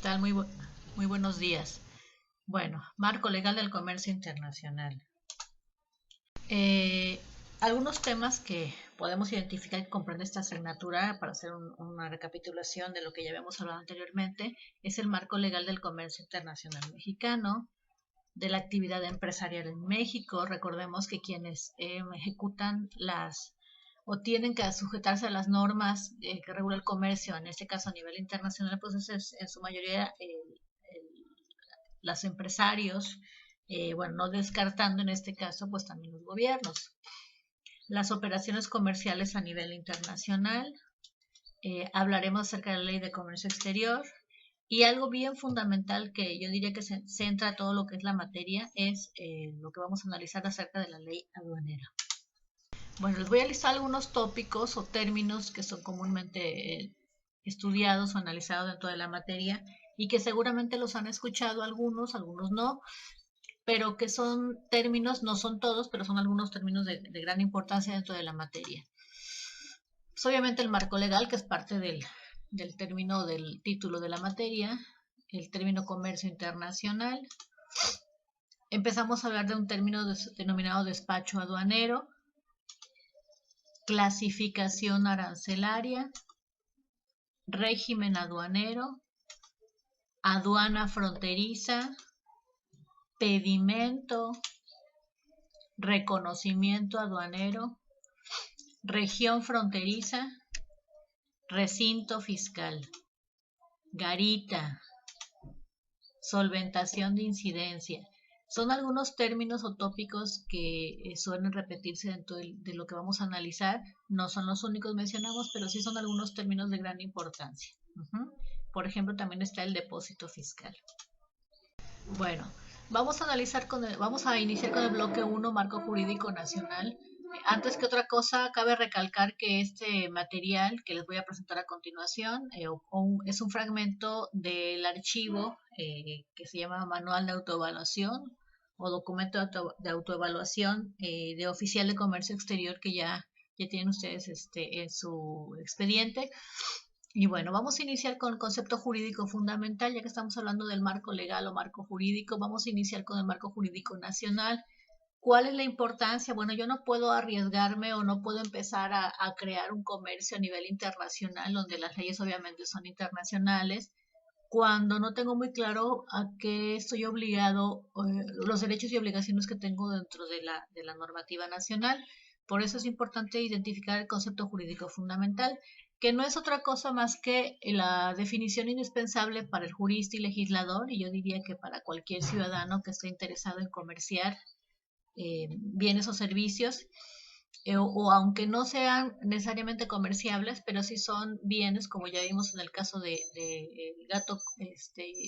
tal? Muy buenos días. Bueno, marco legal del comercio internacional. Eh, Algunos temas que podemos identificar y comprender esta asignatura para hacer una recapitulación de lo que ya habíamos hablado anteriormente es el marco legal del comercio internacional mexicano, de la actividad empresarial en México. Recordemos que quienes ejecutan o tienen que sujetarse a las normas que regula el comercio, en este caso a nivel internacional, pues es en su mayoría los empresarios, bueno, no descartando en este caso pues también los gobiernos. Las operaciones comerciales a nivel internacional, hablaremos acerca de la ley de comercio exterior y algo bien fundamental que yo diría que se centra todo lo que es la materia es lo que vamos a analizar acerca de la ley aduanera. Bueno, les voy a listar algunos tópicos o términos que son comúnmente estudiados o analizados dentro de la materia y que seguramente los han escuchado algunos, algunos no, pero que son términos, no son todos, pero son algunos términos de gran importancia dentro de la materia. Pues obviamente el marco legal, que es parte del término del título de la materia, el término comercio internacional. Empezamos a hablar de un término denominado despacho aduanero, clasificación arancelaria, régimen aduanero, aduana fronteriza, pedimento, reconocimiento aduanero, región fronteriza, recinto fiscal, garita, solventación de incidencia. Son algunos términos o tópicos que suelen repetirse dentro de lo que vamos a analizar. No son los únicos mencionados, pero sí son algunos términos de gran importancia. Por ejemplo, también está el depósito fiscal. Bueno, vamos a iniciar con el bloque 1, marco jurídico nacional. Antes que otra cosa, cabe recalcar que este material que les voy a presentar a continuación es un fragmento del archivo que se llama Manual de Autoevaluación o Documento de Autoevaluación de Oficial de Comercio Exterior que ya tienen ustedes en su expediente. Y bueno, vamos a iniciar con el concepto jurídico fundamental, ya que estamos hablando del marco legal o marco jurídico, vamos a iniciar con el marco jurídico nacional. ¿Cuál es la importancia? Bueno, yo no puedo arriesgarme o no puedo empezar a crear un comercio a nivel internacional, donde las leyes obviamente son internacionales, cuando no tengo muy claro a qué estoy obligado, los derechos y obligaciones que tengo dentro de la normativa nacional. Por eso es importante identificar el concepto jurídico fundamental, que no es otra cosa más que la definición indispensable para el jurista y legislador, y yo diría que para cualquier ciudadano que esté interesado en comerciar bienes o servicios, o aunque no sean necesariamente comerciables, pero sí son bienes, como ya vimos en el caso de el gato,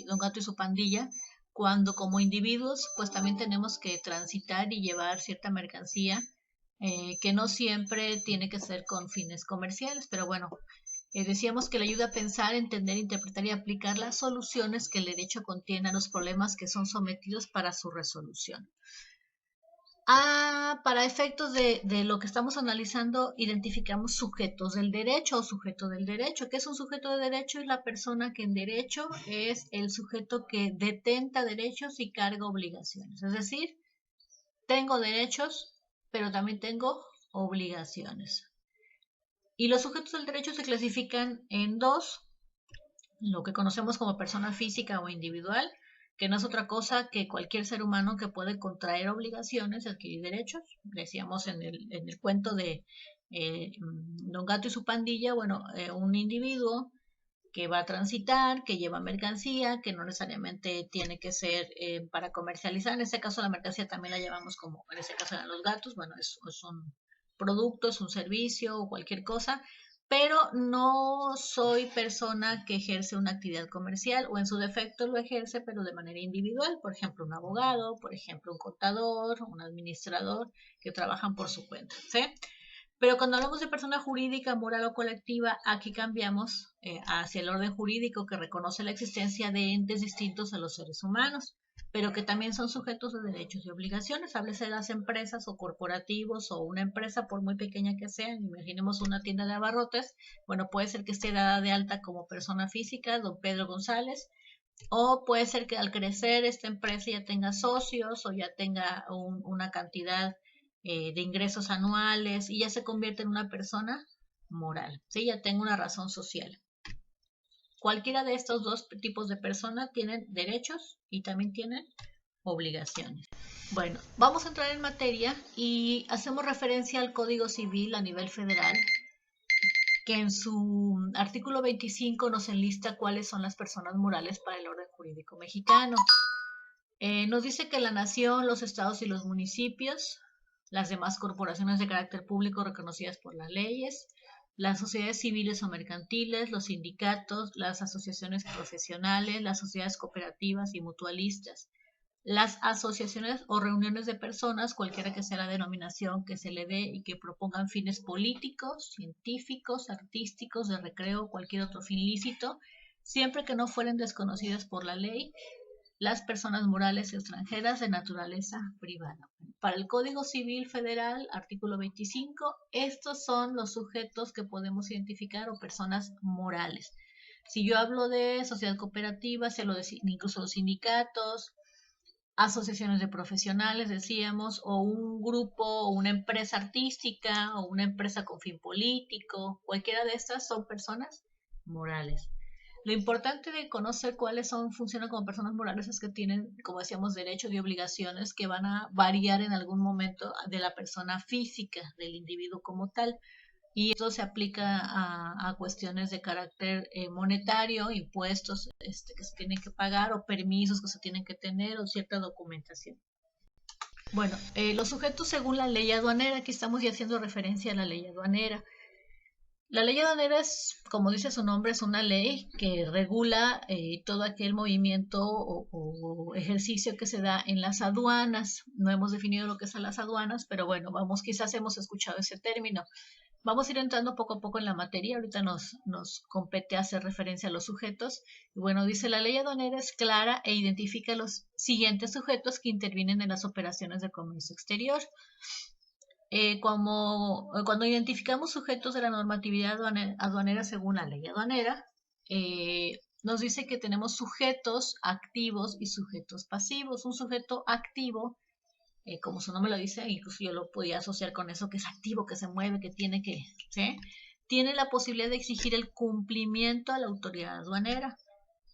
Don Gato y su pandilla, cuando como individuos pues también tenemos que transitar y llevar cierta mercancía que no siempre tiene que ser con fines comerciales, pero bueno, decíamos que le ayuda a pensar, entender, interpretar y aplicar las soluciones que el derecho contiene a los problemas que son sometidos para su resolución. Para efectos de lo que estamos analizando, identificamos sujetos del derecho o sujeto del derecho. ¿Qué es un sujeto de derecho? Es la persona que en derecho es el sujeto que detenta derechos y carga obligaciones. Es decir, tengo derechos, pero también tengo obligaciones. Y los sujetos del derecho se clasifican en dos, lo que conocemos como persona física o individual, que no es otra cosa que cualquier ser humano que puede contraer obligaciones, adquirir derechos. Decíamos en el cuento de Don Gato y su pandilla, bueno, un individuo que va a transitar, que lleva mercancía, que no necesariamente tiene que ser para comercializar. En este caso la mercancía también la llevamos como, en este caso eran los gatos, bueno, es un producto, es un servicio o cualquier cosa, pero no soy persona que ejerce una actividad comercial o en su defecto lo ejerce pero de manera individual, por ejemplo un abogado, por ejemplo un contador, un administrador que trabajan por su cuenta, ¿sí? Pero cuando hablamos de persona jurídica, moral o colectiva, aquí cambiamos hacia el orden jurídico que reconoce la existencia de entes distintos a los seres humanos, pero que también son sujetos de derechos y obligaciones. Háblese de las empresas o corporativos o una empresa, por muy pequeña que sea, imaginemos una tienda de abarrotes, bueno, puede ser que esté dada de alta como persona física, don Pedro González, O puede ser que al crecer esta empresa ya tenga socios o ya tenga una cantidad de ingresos anuales y ya se convierte en una persona moral, ¿sí? Ya tenga una razón social. Cualquiera de estos dos tipos de personas tienen derechos y también tienen obligaciones. Bueno, vamos a entrar en materia y hacemos referencia al Código Civil a nivel federal, que en su artículo 25 nos enlista cuáles son las personas morales para el orden jurídico mexicano. Nos dice que la nación, los estados y los municipios, las demás corporaciones de carácter público reconocidas por las leyes, las sociedades civiles o mercantiles, los sindicatos, las asociaciones profesionales, las sociedades cooperativas y mutualistas, las asociaciones o reuniones de personas, cualquiera que sea la denominación que se le dé y que propongan fines políticos, científicos, artísticos, de recreo, cualquier otro fin lícito, siempre que no fueren desconocidas por la ley, las personas morales extranjeras de naturaleza privada. Para el Código Civil Federal, artículo 25, estos son los sujetos que podemos identificar o personas morales. Si yo hablo de sociedad cooperativa, se lo incluso los sindicatos, asociaciones de profesionales, decíamos, o un grupo, o una empresa artística, o una empresa con fin político, cualquiera de estas son personas morales. Lo importante de conocer cuáles funcionan como personas morales es que tienen, como decíamos, derechos y obligaciones que van a variar en algún momento de la persona física, del individuo como tal. Y esto se aplica a cuestiones de carácter monetario, impuestos que se tienen que pagar o permisos que se tienen que tener o cierta documentación. Bueno, los sujetos según la ley aduanera, aquí estamos ya haciendo referencia a la ley aduanera. La ley aduanera es, como dice su nombre, es una ley que regula todo aquel movimiento o ejercicio que se da en las aduanas. No hemos definido lo que son las aduanas, pero bueno, quizás hemos escuchado ese término. Vamos a ir entrando poco a poco en la materia. Ahorita nos compete hacer referencia a los sujetos. Y bueno, dice la ley aduanera es clara e identifica los siguientes sujetos que intervienen en las operaciones de comercio exterior. Cuando identificamos sujetos de la normatividad aduanera según la ley aduanera, nos dice que tenemos sujetos activos y sujetos pasivos. Un sujeto activo, como su nombre lo dice, incluso yo lo podía asociar con eso, que es activo, que se mueve, que tiene que, ¿sí? Tiene la posibilidad de exigir el cumplimiento a la autoridad aduanera.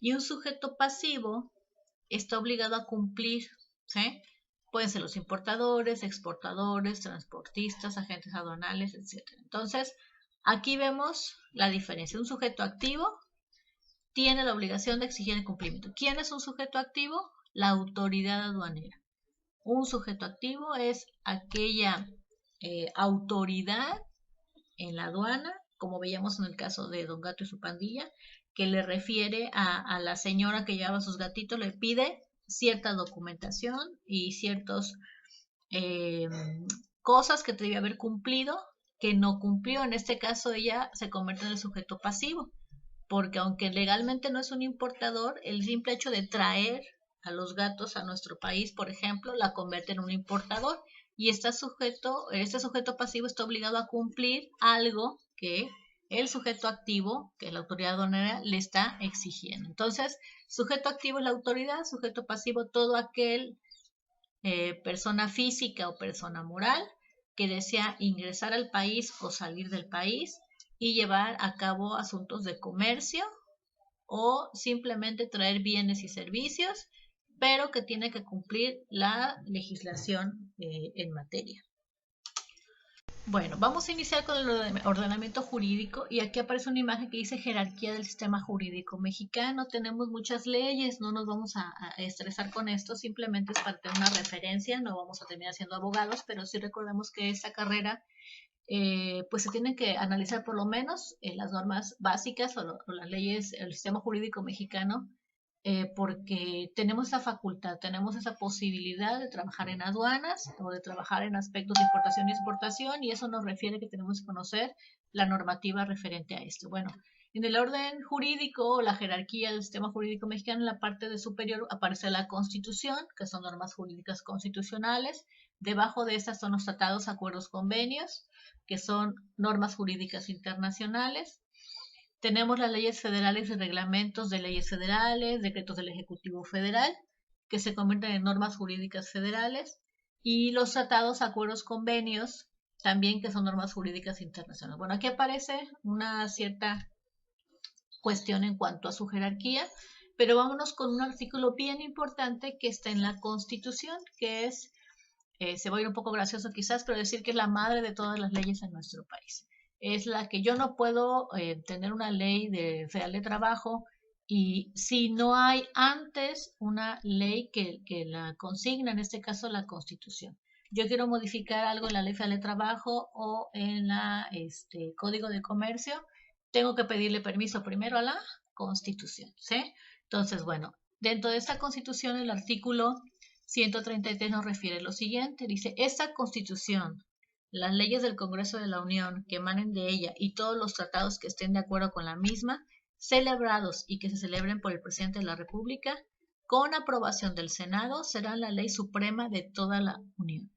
Y un sujeto pasivo está obligado a cumplir, ¿sí? Pueden ser los importadores, exportadores, transportistas, agentes aduanales, etc. Entonces, aquí vemos la diferencia. Un sujeto activo tiene la obligación de exigir el cumplimiento. ¿Quién es un sujeto activo? La autoridad aduanera. Un sujeto activo es aquella autoridad en la aduana, como veíamos en el caso de Don Gato y su pandilla, que le refiere a la señora que llevaba sus gatitos, le pide cierta documentación y ciertas cosas que debía haber cumplido, que no cumplió. En este caso ella se convierte en el sujeto pasivo, porque aunque legalmente no es un importador, el simple hecho de traer a los gatos a nuestro país, por ejemplo, la convierte en un importador y este sujeto pasivo está obligado a cumplir algo que el sujeto activo, que la autoridad aduanera, le está exigiendo. Entonces, sujeto activo es la autoridad, sujeto pasivo todo aquel persona física o persona moral que desea ingresar al país o salir del país y llevar a cabo asuntos de comercio o simplemente traer bienes y servicios, pero que tiene que cumplir la legislación en materia. Bueno, vamos a iniciar con el ordenamiento jurídico y aquí aparece una imagen que dice jerarquía del sistema jurídico mexicano. Tenemos muchas leyes, no nos vamos a estresar con esto, simplemente es para tener una referencia, no vamos a terminar siendo abogados, pero sí recordemos que esta carrera pues se tienen que analizar por lo menos las normas básicas o las leyes, el sistema jurídico mexicano, porque tenemos esa facultad, tenemos esa posibilidad de trabajar en aduanas o de trabajar en aspectos de importación y exportación, y eso nos refiere que tenemos que conocer la normativa referente a esto. Bueno, en el orden jurídico o la jerarquía del sistema jurídico mexicano, en la parte de superior aparece la Constitución, que son normas jurídicas constitucionales. Debajo de estas son los tratados, acuerdos, convenios, que son normas jurídicas internacionales. Tenemos las leyes federales y reglamentos de leyes federales, decretos del Ejecutivo Federal, que se convierten en normas jurídicas federales, y los tratados, acuerdos, convenios, también que son normas jurídicas internacionales. Bueno, aquí aparece una cierta cuestión en cuanto a su jerarquía, pero vámonos con un artículo bien importante que está en la Constitución, que es, se va a ir un poco gracioso quizás, pero decir que es la madre de todas las leyes en nuestro país. Es la que yo no puedo tener una ley federal de trabajo y si no hay antes una ley que la consigna, en este caso la Constitución. Yo quiero modificar algo en la ley federal de trabajo o en la Código de Comercio, tengo que pedirle permiso primero a la Constitución, ¿sí? Entonces, bueno, dentro de esta Constitución el artículo 133 nos refiere lo siguiente, dice, esta Constitución, las leyes del Congreso de la Unión que emanen de ella y todos los tratados que estén de acuerdo con la misma, celebrados y que se celebren por el presidente de la República, con aprobación del Senado, serán la ley suprema de toda la Unión.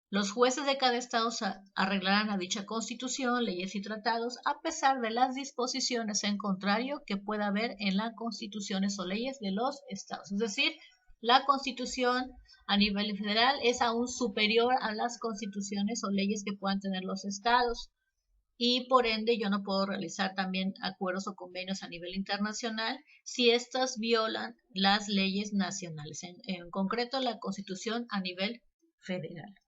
Los jueces de cada estado arreglarán a dicha constitución, leyes y tratados, a pesar de las disposiciones en contrario que pueda haber en las constituciones o leyes de los estados. Es decir, la constitución a nivel federal es aún superior a las constituciones o leyes que puedan tener los estados. Y por ende yo no puedo realizar también acuerdos o convenios a nivel internacional si éstas violan las leyes nacionales, en concreto la Constitución a nivel federal.